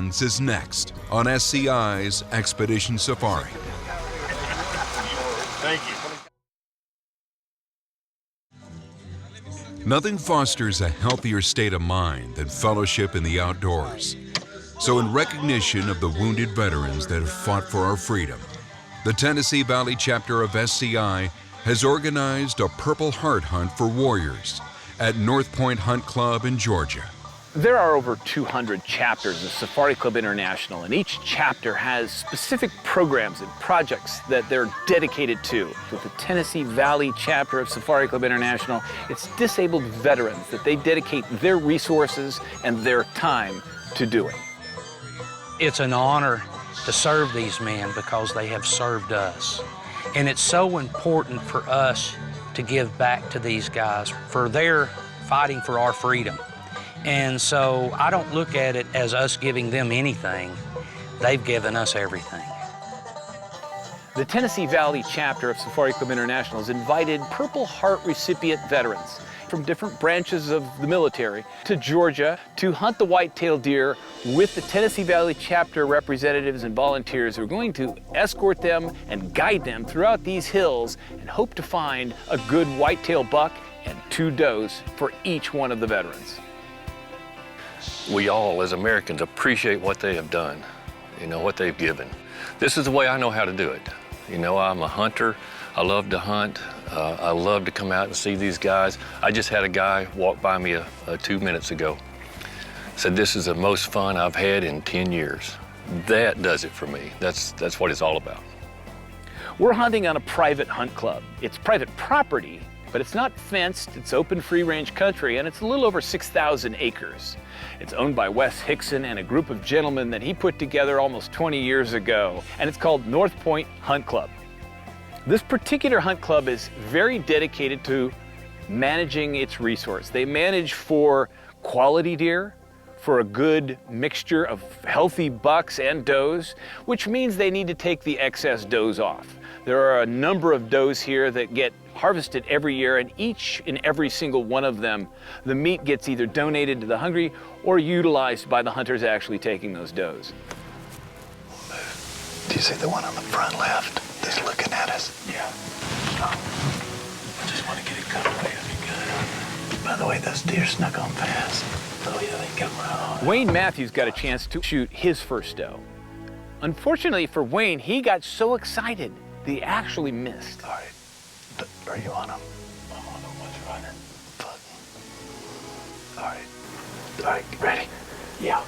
Mountains is next on SCI's Expedition Safari. Thank you. Nothing fosters a healthier state of mind than fellowship in the outdoors. So in recognition of the wounded veterans that have fought for our freedom, the Tennessee Valley chapter of SCI has organized a Purple Heart Hunt for warriors at North Point Hunt Club in Georgia. There are over 200 chapters of Safari Club International, and each chapter has specific programs and projects that they're dedicated to. With the Tennessee Valley chapter of Safari Club International, it's disabled veterans that they dedicate their resources and their time to doing. It's an honor to serve these men because they have served us. And it's so important for us to give back to these guys for their fighting for our freedom. And so I don't look at it as us giving them anything. They've given us everything. The Tennessee Valley chapter of Safari Club International has invited Purple Heart recipient veterans from different branches of the military to Georgia to hunt the white-tailed deer with the Tennessee Valley chapter representatives and volunteers who are going to escort them and guide them throughout these hills and hope to find a good white-tailed buck and 2 does for each one of the veterans. We all, as Americans, appreciate what they have done, what they've given. This is the way I know how to do it. I'm a hunter. I love to hunt. I love to come out and see these guys. I just had a guy walk by me 2 minutes ago. Said, this is the most fun I've had in 10 years. That does it for me. That's what it's all about. We're hunting on a private hunt club. It's private property, but it's not fenced. It's open free-range country, and it's a little over 6,000 acres. It's owned by Wes Hickson and a group of gentlemen that he put together almost 20 years ago, and it's called North Point Hunt Club. This particular hunt club is very dedicated to managing its resource. They manage for quality deer, for a good mixture of healthy bucks and does, which means they need to take the excess does off. There are a number of does here that get harvested every year, and each and every single one of them, the meat gets either donated to the hungry or utilized by the hunters actually taking those does. Do you see the one on the front left that's looking at us? Yeah. Stop. I just want to get it cut away. It'll be good. By the way, those deer snuck on fast. Oh yeah, they come right on. Wayne Matthews got a chance to shoot his first doe. Unfortunately for Wayne, he got so excited that he actually missed. All right. Are you on him? I'm on him. What's running? Fuck. All right, ready? Yeah.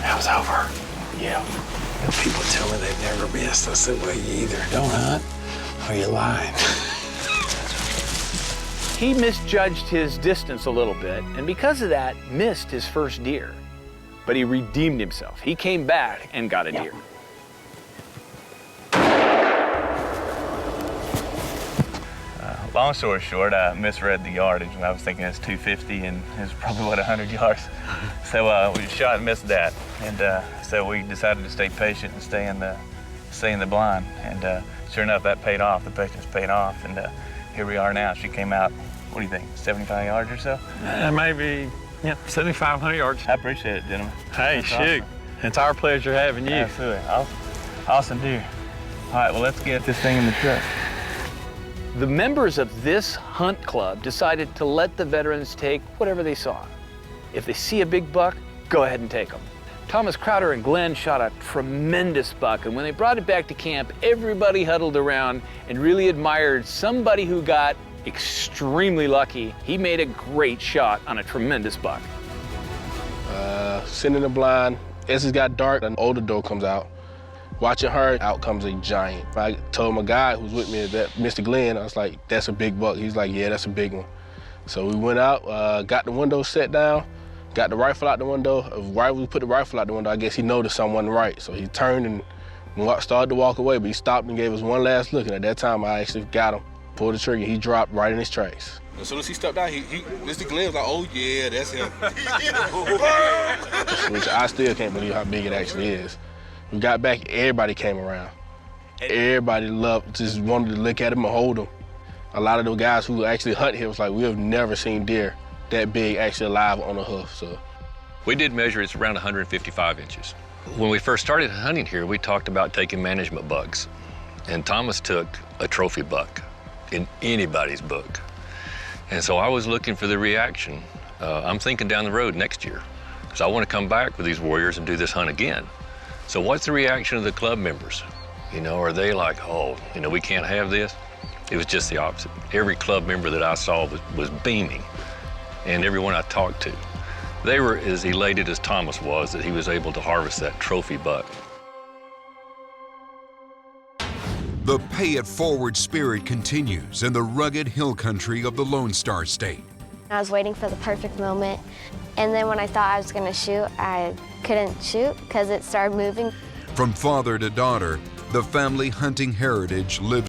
That was over. Yeah. People tell me they've never missed. I said, well, you either don't hunt or you're lying. He misjudged his distance a little bit, and because of that, missed his first deer. But he redeemed himself. He came back and got a deer. Long story short, I misread the yardage. I was thinking it was 250, and it was probably, 100 yards. So we shot and missed that. And so we decided to stay patient and stay in the blind. And sure enough, that paid off. The patience paid off. And here we are now. She came out, what do you think, 75 yards or so? Maybe, 7,500 yards. I appreciate it, gentlemen. Hey, That's shoot. awesome. It's our pleasure having you. Absolutely. Awesome deer. All right, well, let's get this thing in the truck. The members of this hunt club decided to let the veterans take whatever they saw. If they see a big buck, go ahead and take them. Thomas Crowder and Glenn shot a tremendous buck, and when they brought it back to camp, everybody huddled around and really admired somebody who got extremely lucky. He made a great shot on a tremendous buck. Sitting in the blind, as it got dark, an older doe comes out. Watching her, out comes a giant. I told my guy who was with me, that Mr. Glenn, I was like, that's a big buck. He's like, yeah, that's a big one. So we went out, got the window set down, got the rifle out the window. Right when we put the rifle out the window, I guess he noticed something wasn't right. So he turned and started to walk away, but he stopped and gave us one last look. And at that time, I actually got him, pulled the trigger, he dropped right in his tracks. As soon as he stepped out, Mr. Glenn was like, oh yeah, that's him. Which I still can't believe how big it actually is. We got back, everybody came around. Everybody just wanted to look at him and hold him. A lot of the guys who actually hunt here was like, we have never seen deer that big actually alive on a hoof. So we did measure, it's around 155 inches. When we first started hunting here, we talked about taking management bucks. And Thomas took a trophy buck in anybody's book. And so I was looking for the reaction. I'm thinking down the road next year, because I want to come back with these warriors and do this hunt again. So what's the reaction of the club members? You know, are they like, oh, you know, we can't have this? It was just the opposite. Every club member that I saw was beaming, and everyone I talked to, they were as elated as Thomas was that he was able to harvest that trophy buck. The pay-it-forward spirit continues in the rugged hill country of the Lone Star State. I was waiting for the perfect moment, and then when I thought I was going to shoot, I couldn't shoot because it started moving. From father to daughter, the family hunting heritage lives